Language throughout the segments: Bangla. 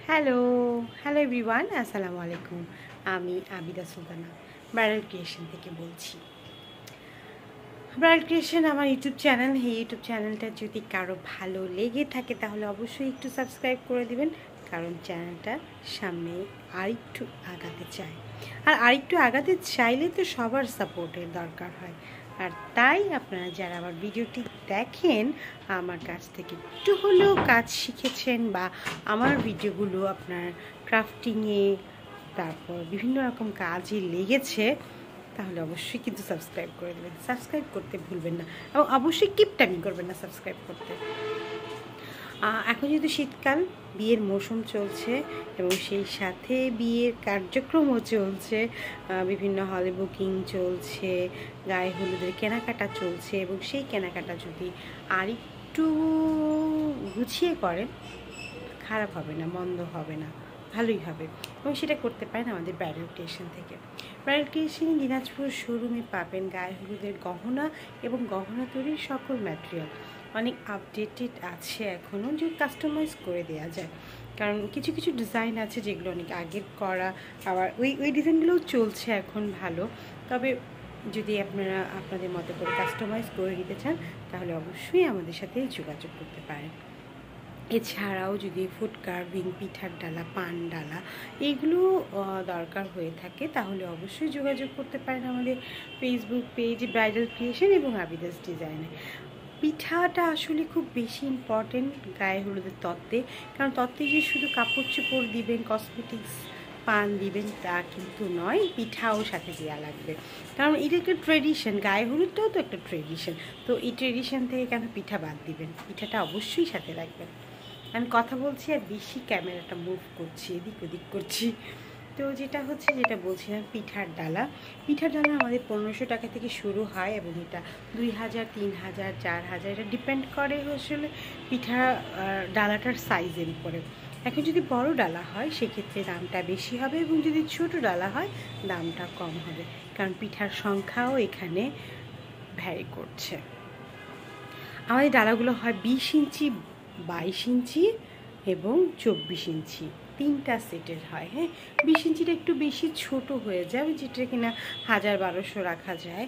হ্যালো হ্যালো এভরিওয়ান, আসসালামু আলাইকুম। আমি আবিদা সুলতানা ব্রাইডাল ক্রিয়েশন থেকে বলছি। ব্রাইডাল ক্রিয়েশন আমার ইউটিউব চ্যানেল। এই ইউটিউব চ্যানেলটা যদি কারো ভালো লেগে থাকে তাহলে অবশ্যই একটু সাবস্ক্রাইব করে দিবেন, কারণ চ্যানেলটা সামনে আরেকটু আগাতে চাই। আর আরেকটু আগাতে চাইলে তো সবার সাপোর্টের দরকার হয়। আর তাই আপনারা যারা আমার ভিডিওটি দেখেন, আমার কাছ থেকে একটু হলেও কাজ শিখেছেন বা আমার ভিডিওগুলো আপনার ক্রাফটিংয়ে তারপর বিভিন্ন রকম কাজে লেগেছে, তাহলে অবশ্যই কিন্তু সাবস্ক্রাইব করে দেবেন। সাবস্ক্রাইব করতে ভুলবেন না এবং অবশ্যই কিপটামি করবেন না সাবস্ক্রাইব করতে। এখন যেহেতু শীতকাল, বিয়ের মৌসুম চলছে এবং সেই সাথে বিয়ের কার্যক্রমও চলছে, বিভিন্ন হলে বুকিং চলছে, গায়ে হলুদের কেনাকাটা চলছে এবং সেই কেনাকাটা যদি আর একটু গুছিয়ে করেন, খারাপ হবে না, মন্দ হবে না, ভালোই হবে। এবং সেটা করতে পারেন আমাদের ব্রাইডাল ক্রিয়েশন থেকে। ব্রাইডাল ক্রিয়েশন দিনাজপুর শোরুমে পাবেন গায়ে হলুদের গহনা এবং গহনা তৈরির সকল ম্যাটেরিয়াল। অনেক আপডেটেড আছে এখনও, যে কাস্টমাইজ করে দেওয়া যায়। কারণ কিছু কিছু ডিজাইন আছে যেগুলো অনেক আগের করা, আবার ওই ডিজাইনগুলোও চলছে এখন ভালো। তবে যদি আপনারা আপনাদের মতো করে কাস্টমাইজ করে নিতে চান, তাহলে অবশ্যই আমাদের সাথে যোগাযোগ করতে পারেন। এছাড়াও যদি ফুড কার্ভিং, পিঠার ডালা, পান ডালা এইগুলো দরকার হয়ে থাকে, তাহলে অবশ্যই যোগাযোগ করতে পারেন আমাদের ফেসবুক পেজ ব্রাইডাল ক্রিয়েশন এবং আবিদাস ডিজাইনে। পিঠাটা আসলে খুব বেশি ইম্পর্টেন্ট গায়ে হলুদের তত্ত্বে, কারণ তত্ত্বে যে শুধু কাপড় চোপড় দিবেন, কসমেটিক্স পান দিবেন তা কিন্তু নয়, পিঠাও সাথে দেওয়া লাগবে। কারণ এটা একটা ট্রেডিশন, গায়ে হলুদটাও তো একটা ট্রেডিশন। তো এই ট্রেডিশন থেকে কেন পিঠা বাদ দিবেন? পিঠাটা অবশ্যই সাথে রাখবেন। আমি কথা বলছি আর বেশি ক্যামেরাটা মুভ করছি, এদিক ওদিক করছি। তো যেটা বলছিলাম, পিঠার ডালা আমাদের 1500 টাকা থেকে শুরু হয় এবং এটা 2000, 3000, 4000, এটা ডিপেন্ড করে আসলে পিঠা ডালাটার সাইজের উপরে। এখন যদি বড় ডালা হয় সেক্ষেত্রে দামটা বেশি হবে এবং যদি ছোট ডালা হয় দামটা কম হবে, কারণ পিঠার সংখ্যাও এখানে ভ্যারি করছে। আমাদের ডালাগুলো হয় 20 ইঞ্চি, 22 ইঞ্চি এবং 24 ইঞ্চি, তিনটা সেটের হয়। হ্যাঁ, 20 ইঞ্চিটা একটু বেশি ছোট হয়ে যায়, যেটা কিনা 1000-1200 রাখা যায়।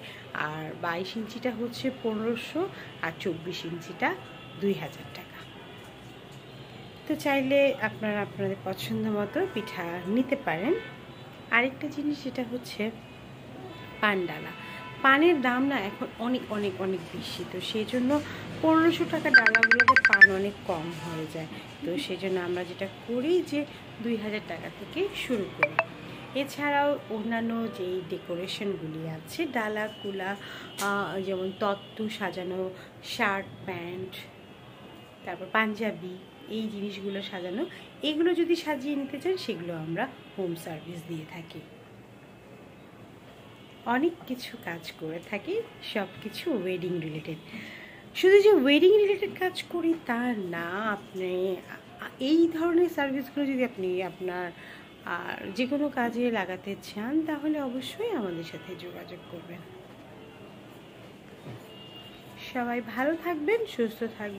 আর 22 ইঞ্চিটা হচ্ছে 1500, আর 24 ইঞ্চিটা 2000 টাকা। তো চাইলে আপনারা আপনাদের পছন্দ মতো পিঠা নিতে পারেন। আরেকটা জিনিস যেটা হচ্ছে পানডালা। পানের দাম না এখন অনেক অনেক অনেক বেশি, তো সেই জন্য 1500 টাকা ডালাগুলোতে পান অনেক কম হয়ে যায়। তো সেই জন্য আমরা যেটা করি যে 2000 টাকা থেকে শুরু করি। এছাড়াও অন্যান্য যেই ডেকোরেশনগুলি আছে, ডালা কুলা, যেমন তত্ত্ব সাজানো, শার্ট প্যান্ট, তারপর পাঞ্জাবি, এই জিনিসগুলো সাজানো, এগুলো যদি সাজিয়ে নিতে চান সেগুলো আমরা হোম সার্ভিস দিয়ে থাকি। অনেক কিছু কাজ করে থাকি, সব কিছু ওয়েডিং রিলেটেড। শুধু যে ওয়েডিং রিলেটেড কাজ করি তা না, আপনি এই ধরনের সার্ভিসগুলো যদি আপনি আপনার যে কোনো কাজে লাগাতে চান, তাহলে অবশ্যই আমাদের সাথে যোগাযোগ করবেন। সবাই ভালো থাকবেন, সুস্থ থাকবেন।